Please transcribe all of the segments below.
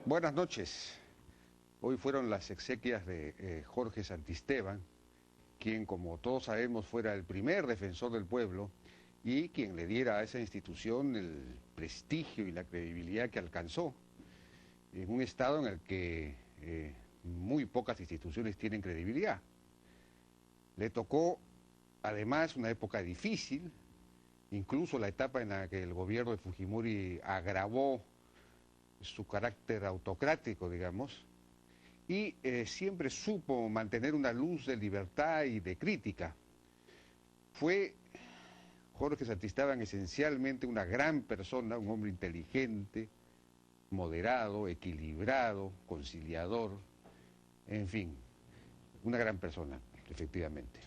Buenas noches. Hoy fueron las exequias de Jorge Santisteban, quien, como todos sabemos, fuera el primer defensor del pueblo y quien le diera a esa institución el prestigio y la credibilidad que alcanzó en un estado en el que muy pocas instituciones tienen credibilidad. Le tocó, además, una época difícil, incluso la etapa en la que el gobierno de Fujimori agravó su carácter autocrático, digamos, y siempre supo mantener una luz de libertad y de crítica. Fue Jorge Santisteban esencialmente una gran persona, un hombre inteligente, moderado, equilibrado, conciliador, en fin, una gran persona, efectivamente.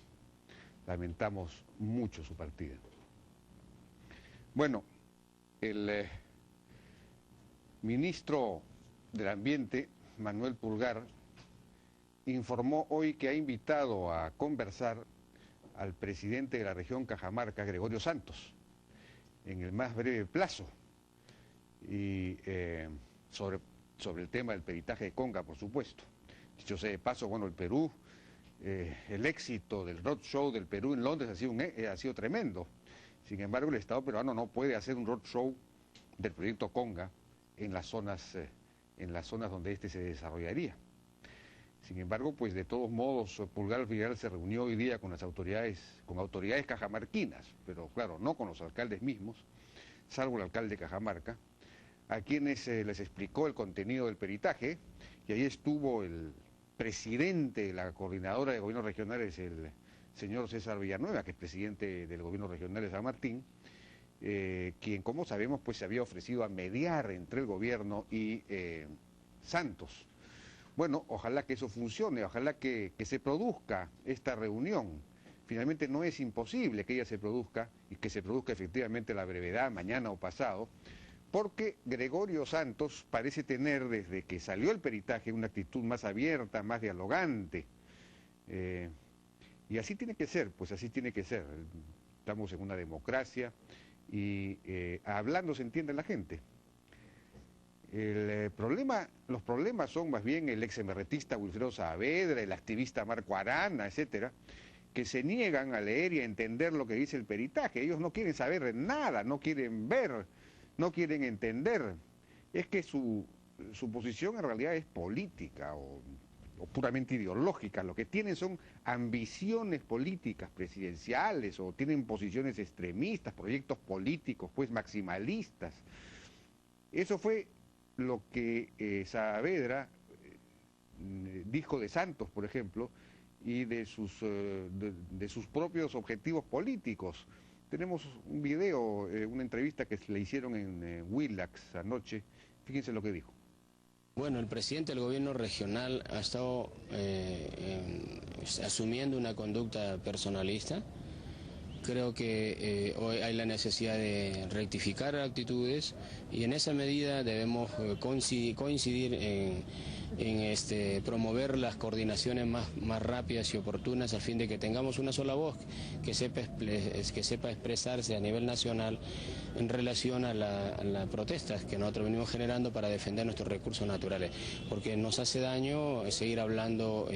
Lamentamos mucho su partida. Bueno, el ministro del Ambiente, Manuel Pulgar, informó hoy que ha invitado a conversar al presidente de la región Cajamarca, Gregorio Santos, en el más breve plazo, y sobre el tema del peritaje de Conga, por supuesto. Dicho sea de paso, bueno, el Perú, el éxito del roadshow del Perú en Londres ha sido tremendo. Sin embargo, el Estado peruano no puede hacer un roadshow del proyecto Conga en las zonas donde este se desarrollaría. Sin embargo, pues de todos modos, Pulgar Figueral se reunió hoy día con autoridades cajamarquinas, pero claro, no con los alcaldes mismos, salvo el alcalde de Cajamarca, a quienes les explicó el contenido del peritaje, y ahí estuvo el presidente de la coordinadora de gobiernos regionales, el señor César Villanueva, que es presidente del gobierno regional de San Martín, quien, como sabemos, pues se había ofrecido a mediar entre el gobierno y Santos. Bueno, ojalá que eso funcione, ojalá que se produzca esta reunión. Finalmente no es imposible que ella se produzca y que se produzca efectivamente a la brevedad, mañana o pasado, porque Gregorio Santos parece tener, desde que salió el peritaje, una actitud más abierta, más dialogante. Y así tiene que ser, pues así tiene que ser. Estamos en una democracia y hablando se entiende la gente. Los problemas son más bien el ex-emerretista Wilfredo Saavedra, el activista Marco Arana, etcétera, que se niegan a leer y a entender lo que dice el peritaje. Ellos no quieren saber nada, no quieren ver, no quieren entender. Es que su posición en realidad es política o puramente ideológica. Lo que tienen son ambiciones políticas presidenciales o tienen posiciones extremistas, proyectos políticos pues maximalistas. Eso fue lo que Saavedra dijo de Santos, por ejemplo, y de sus propios objetivos políticos. Tenemos un video, una entrevista que le hicieron en Willax anoche. Fíjense lo que dijo. Bueno, el presidente del gobierno regional ha estado asumiendo una conducta personalista. Creo que hoy hay la necesidad de rectificar actitudes y en esa medida debemos coincidir en promover las coordinaciones más rápidas y oportunas a fin de que tengamos una sola voz que sepa expresarse a nivel nacional en relación a las protestas que nosotros venimos generando para defender nuestros recursos naturales, porque nos hace daño seguir hablando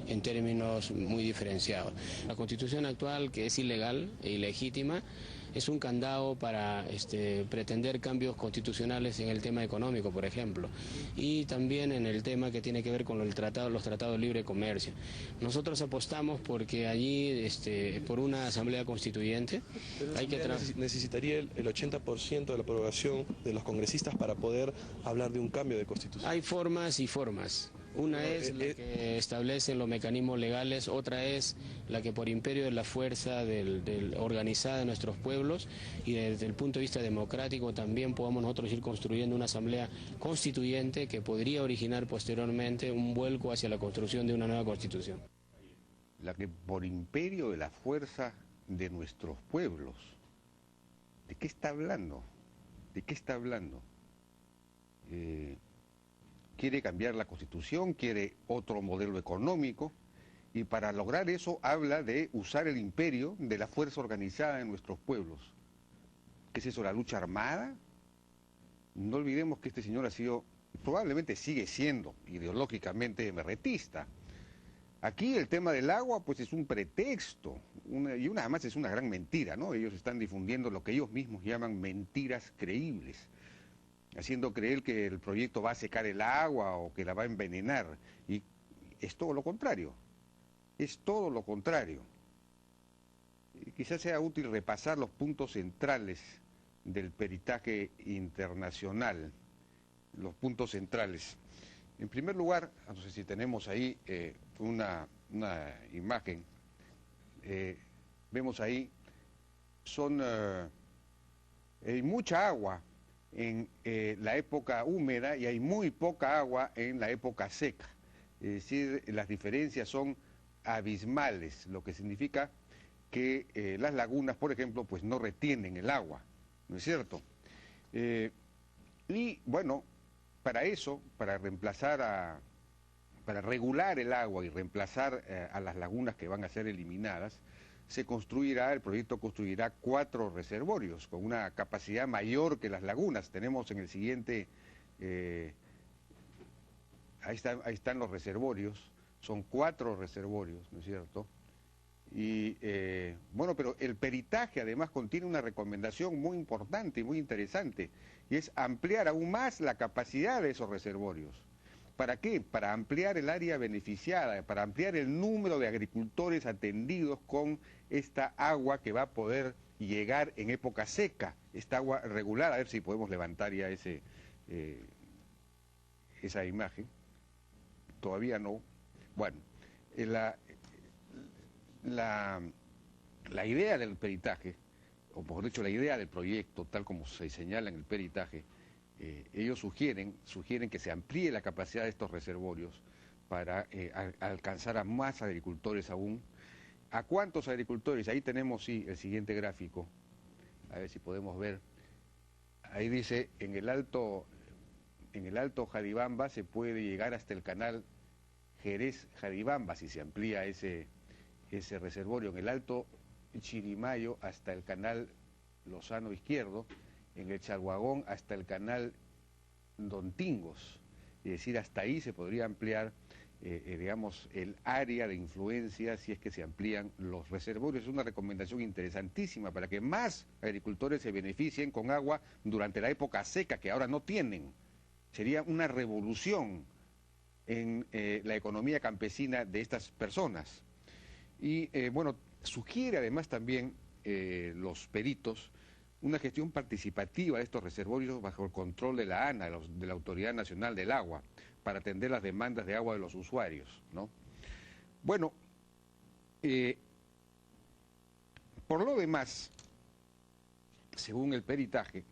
en términos muy diferenciados. La Constitución actual, que es ilegal e ilegítima, es un candado para pretender cambios constitucionales en el tema económico, por ejemplo, y también en el tema que tiene que ver con los tratados de libre comercio. Nosotros apostamos porque allí, por una asamblea constituyente, necesitaría el 80% de la aprobación de los congresistas para poder hablar de un cambio de constitución. Hay formas y formas. Una es la que establecen los mecanismos legales, otra es la que por imperio de la fuerza organizada de nuestros pueblos y desde el punto de vista democrático también podamos nosotros ir construyendo una asamblea constituyente que podría originar posteriormente un vuelco hacia la construcción de una nueva constitución. La que por imperio de la fuerza de nuestros pueblos. ¿De qué está hablando? ¿De qué está hablando? Quiere cambiar la Constitución, quiere otro modelo económico, y para lograr eso habla de usar el imperio de la fuerza organizada de nuestros pueblos. ¿Qué es eso, la lucha armada? No olvidemos que este señor ha sido, probablemente sigue siendo ideológicamente emerretista. Aquí el tema del agua pues es un pretexto, además es una gran mentira, ¿no? Ellos están difundiendo lo que ellos mismos llaman mentiras creíbles, haciendo creer que el proyecto va a secar el agua o que la va a envenenar, y es todo lo contrario, es todo lo contrario. Quizás sea útil repasar los puntos centrales del peritaje internacional, los puntos centrales. En primer lugar, no sé si tenemos ahí una imagen, vemos ahí, hay mucha agua en la época húmeda y hay muy poca agua en la época seca. Es decir, las diferencias son abismales, lo que significa que las lagunas, por ejemplo, pues no retienen el agua, ¿no es cierto? Y bueno, para eso, para regular el agua y reemplazar a las lagunas que van a ser eliminadas, el proyecto construirá 4 reservorios con una capacidad mayor que las lagunas. Tenemos en el siguiente, ahí están los reservorios, son 4 reservorios, ¿no es cierto? Y bueno, pero el peritaje además contiene una recomendación muy importante y muy interesante, y es ampliar aún más la capacidad de esos reservorios. ¿Para qué? Para ampliar el área beneficiada, para ampliar el número de agricultores atendidos con esta agua que va a poder llegar en época seca, esta agua regular. A ver si podemos levantar ya esa imagen. Todavía no. Bueno, la idea del peritaje, o mejor dicho, la idea del proyecto, tal como se señala en el peritaje, ellos sugieren que se amplíe la capacidad de estos reservorios para alcanzar a más agricultores aún. ¿A cuántos agricultores? Ahí tenemos, sí, el siguiente gráfico. A ver si podemos ver. Ahí dice, en el Alto Jadibamba se puede llegar hasta el canal Jerez-Jadibamba, si se amplía ese reservorio. En el Alto Chirimayo hasta el canal Lozano Izquierdo, en el Chalhuagón hasta el canal Dontingos, es decir, hasta ahí se podría ampliar, digamos, el área de influencia si es que se amplían los reservorios. Es una recomendación interesantísima para que más agricultores se beneficien con agua durante la época seca, que ahora no tienen. Sería una revolución en la economía campesina de estas personas. Y bueno, sugiere además también los peritos una gestión participativa de estos reservorios bajo el control de la ANA, de la Autoridad Nacional del Agua, para atender las demandas de agua de los usuarios, ¿no? Bueno, por lo demás, según el peritaje,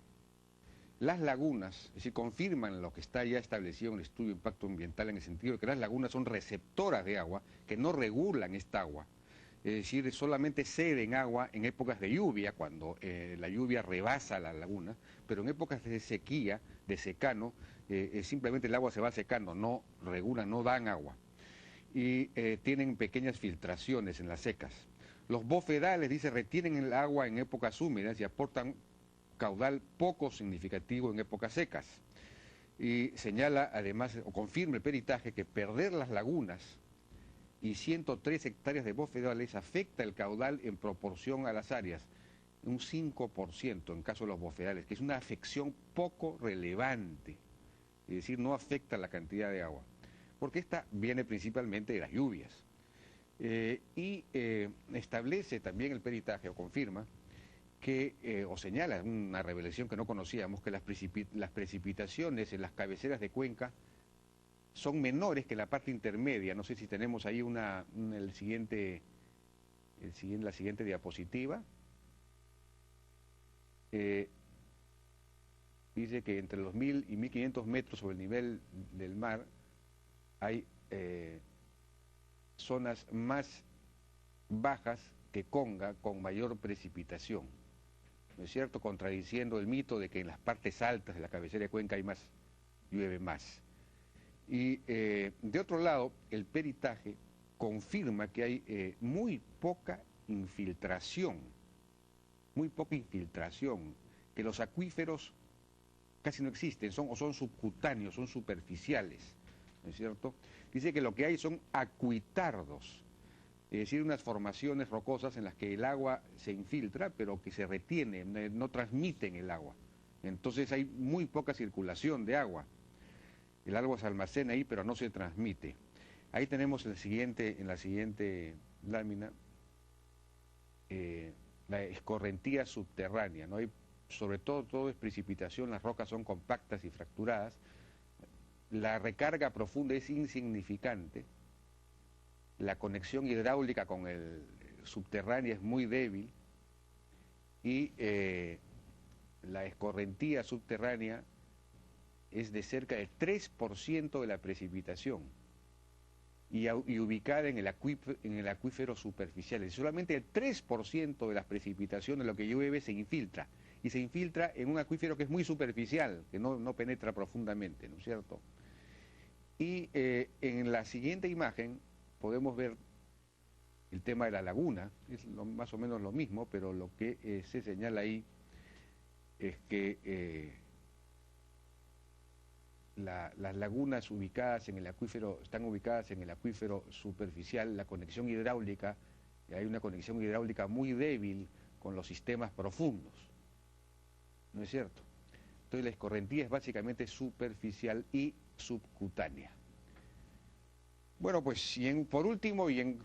las lagunas, es decir, confirman lo que está ya establecido en el estudio de impacto ambiental, en el sentido de que las lagunas son receptoras de agua, que no regulan esta agua. Es decir, solamente ceden agua en épocas de lluvia, cuando la lluvia rebasa la laguna, pero en épocas de sequía, de secano, simplemente el agua se va secando, no regulan, no dan agua. Y tienen pequeñas filtraciones en las secas. Los bofedales, dice, retienen el agua en épocas húmedas y aportan caudal poco significativo en épocas secas. Y señala además, o confirma el peritaje, que perder las lagunas y 103 hectáreas de bofedales afecta el caudal en proporción a las áreas, un 5% en caso de los bofedales, que es una afección poco relevante, es decir, no afecta la cantidad de agua, porque esta viene principalmente de las lluvias. Y establece también el peritaje, o confirma, que, o señala una revelación que no conocíamos, que las precipitaciones en las cabeceras de cuenca son menores que la parte intermedia. No sé si tenemos ahí la siguiente diapositiva. Dice que entre los 1000 y 1500 metros sobre el nivel del mar hay zonas más bajas que Conga con mayor precipitación, ¿no es cierto? Contradiciendo el mito de que en las partes altas de la cabecera de cuenca llueve más. Y de otro lado, el peritaje confirma que hay muy poca infiltración, que los acuíferos casi no existen, son subcutáneos, son superficiales, ¿no es cierto? Dice que lo que hay son acuitardos, es decir, unas formaciones rocosas en las que el agua se infiltra, pero que se retiene, no transmiten el agua. Entonces hay muy poca circulación de agua. El agua se almacena ahí, pero no se transmite. Ahí tenemos en la siguiente lámina la escorrentía subterránea, ¿no? Hay, sobre todo es precipitación, las rocas son compactas y fracturadas, la recarga profunda es insignificante, la conexión hidráulica con el subterráneo es muy débil y la escorrentía subterránea es de cerca del 3% de la precipitación y ubicada en el acuífero superficial. Y solamente el 3% de las precipitaciones, lo que llueve, se infiltra. Y se infiltra en un acuífero que es muy superficial, que no penetra profundamente, ¿no es cierto? Y en la siguiente imagen podemos ver el tema de la laguna, es más o menos lo mismo, pero lo que se señala ahí es que las lagunas ubicadas en el acuífero, están ubicadas en el acuífero superficial, la conexión hidráulica, hay una conexión hidráulica muy débil con los sistemas profundos, ¿no es cierto? Entonces la escorrentía es básicamente superficial y subcutánea. Bueno, pues por último, y en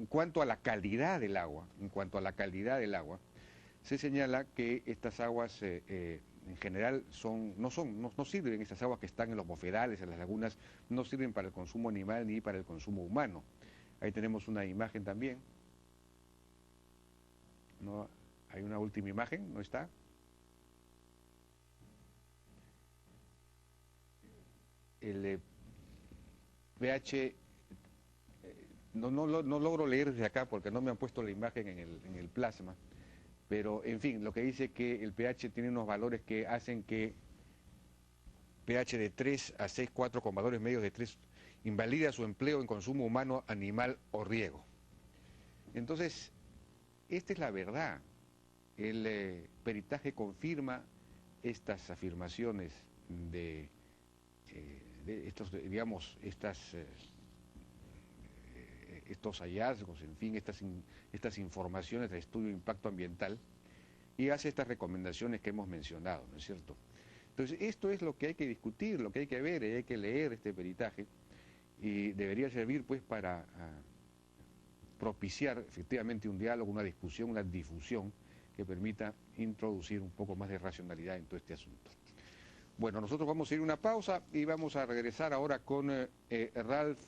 cuanto a la calidad del agua, se señala que estas aguas en general no sirven, estas aguas que están en los bofedales, en las lagunas, no sirven para el consumo animal ni para el consumo humano. Ahí tenemos una imagen también. ¿No? Hay una última imagen, ¿no está? El pH, no logro leer desde acá porque no me han puesto la imagen en el plasma, pero en fin, lo que dice que el pH tiene unos valores que hacen que pH de 3 a 6,4 con valores medios de 3 invalida su empleo en consumo humano, animal o riego. Entonces, esta es la verdad. El peritaje confirma estas afirmaciones de estos, digamos, estos hallazgos, en fin, estas informaciones del estudio de impacto ambiental y hace estas recomendaciones que hemos mencionado, ¿no es cierto? Entonces, esto es lo que hay que discutir, lo que hay que ver, hay que leer este peritaje y debería servir pues para propiciar efectivamente un diálogo, una discusión, una difusión que permita introducir un poco más de racionalidad en todo este asunto. Bueno, nosotros vamos a ir a una pausa y vamos a regresar ahora con Ralph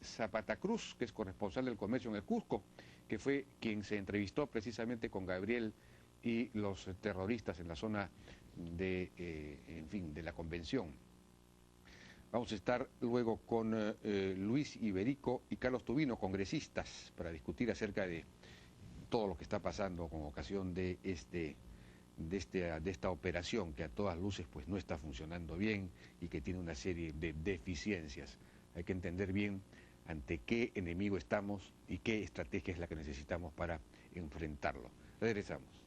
Zapata Cruz, que es corresponsal del comercio en el Cusco, que fue quien se entrevistó precisamente con Gabriel y los terroristas en la zona en fin, de la convención. Vamos a estar luego con Luis Iberico y Carlos Tubino, congresistas, para discutir acerca de todo lo que está pasando con ocasión de esta operación que a todas luces pues no está funcionando bien y que tiene una serie de deficiencias. Hay que entender bien ante qué enemigo estamos y qué estrategia es la que necesitamos para enfrentarlo. Regresamos.